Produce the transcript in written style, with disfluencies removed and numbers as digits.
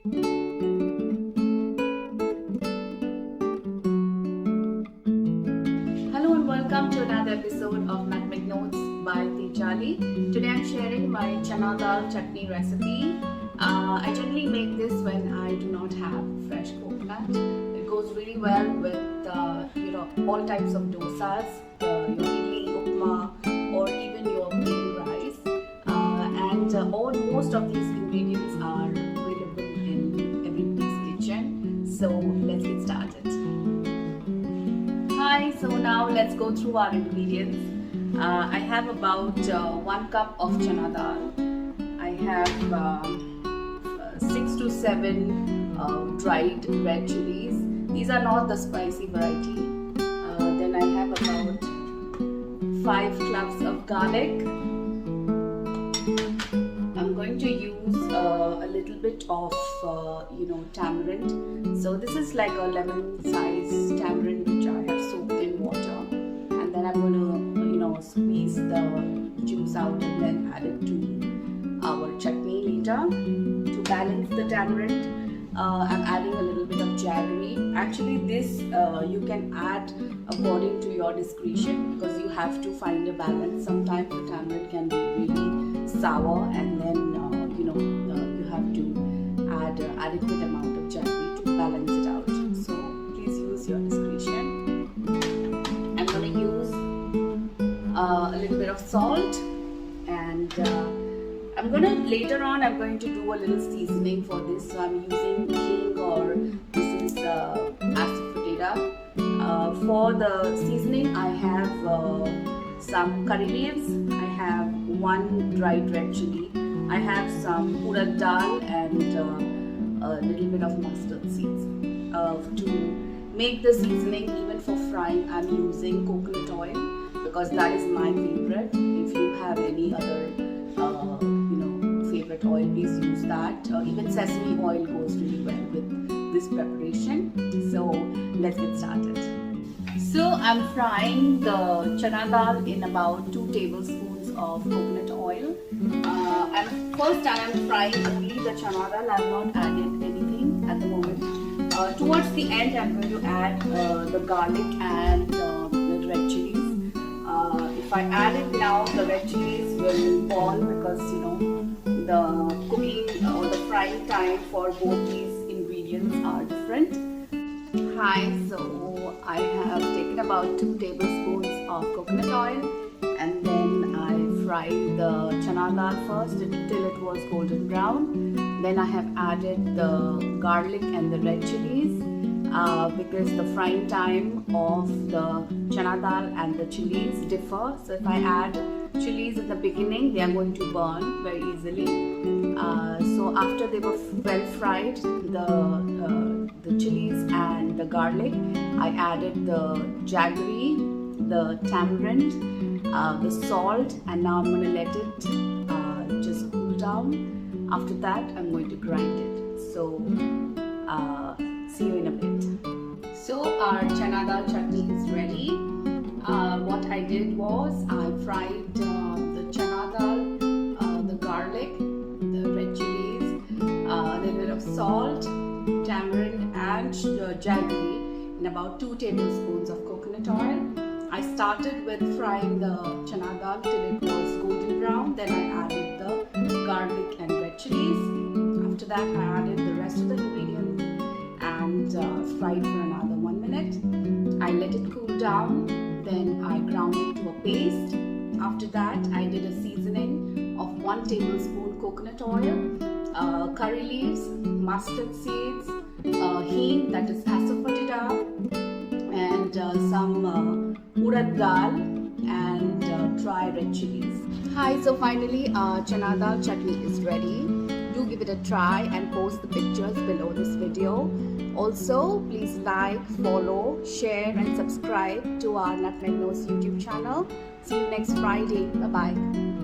Hello and welcome to another episode of Nutmeg Notes by Tejali. Today I'm sharing my Chana Dal Chutney recipe. I generally make this when I do not have fresh coconut. It goes really well with all types of dosas, your idli, upma, or even your plain rice. Most of these ingredients are available in everybody's kitchen. So let's get started. Hi, so now let's go through our ingredients. I have about 1 cup of chana dal. I have 6 to 7 dried red chilies. These are not the spicy variety. Then I have about 5 cloves of garlic. I'm going to use a little bit of tamarind. So this is like a lemon-sized tamarind which I have soaked in water, and then I'm going to squeeze the juice out and then add it to our chutney later. To balance the tamarind, I'm adding a little bit of jaggery. Actually, this you can add according to your discretion because you have to find a balance. Sometimes the tamarind can be really sour, and then you have to add an adequate amount of jaggery to balance it out. So please use your discretion. I'm going to use a little bit of salt, and I'm going to later on do a little seasoning for this. So I'm using hing, or this is asafoetida. For the seasoning, I have some curry leaves. I have 1 dried red chili. I have some urad dal and a little bit of mustard seeds. To make the seasoning, even for frying, I'm using coconut oil because that is my favorite. If you have any other favorite oil, please use that. Even sesame oil goes really well with this preparation. So let's get started. So I'm frying the chana dal in about 2 tablespoons of coconut oil. First I am frying only the chana dal. I have not added anything at the moment. Towards the end, I'm going to add the garlic and the red chilies. If I add it now, the red chilies will fall because the cooking or the frying time for both these ingredients are different. Hi, so I have taken about 2 tablespoons of coconut oil, and then I fried the chana dal first till it was golden brown. Then I have added the garlic and the red chilies because the frying time of the chana dal and the chilies differ. So if I add chilies in the beginning, they are going to burn very easily. So after they were well fried, the chilies and the garlic, I added the jaggery, the tamarind, the salt, and now I'm going to let it just cool down. After that, I'm going to grind it. So see you in a bit. So our chana dal chutney is ready. What I did was I fried the chana dal, the garlic, the red chilies, a little bit of salt, tamarind, and jaggery in about 2 tablespoons of coconut oil. I started with frying the chana dal till it was golden brown. Then I added the garlic and red chilies. After that, I added the rest of the ingredients and fried for another 1 minute. I let it cool down. Then I ground it to a paste. After that, I did a seasoning of 1 tablespoon coconut oil, curry leaves, mustard seeds, hing, that is asafoetida, and some urad dal and dry red chilies. Hi, so finally our chana dal chutney is ready. Do give it a try and post the pictures below this video. Also, please like, follow, share and subscribe to our Nutmeg Notes YouTube channel. See you next Friday. Bye-bye.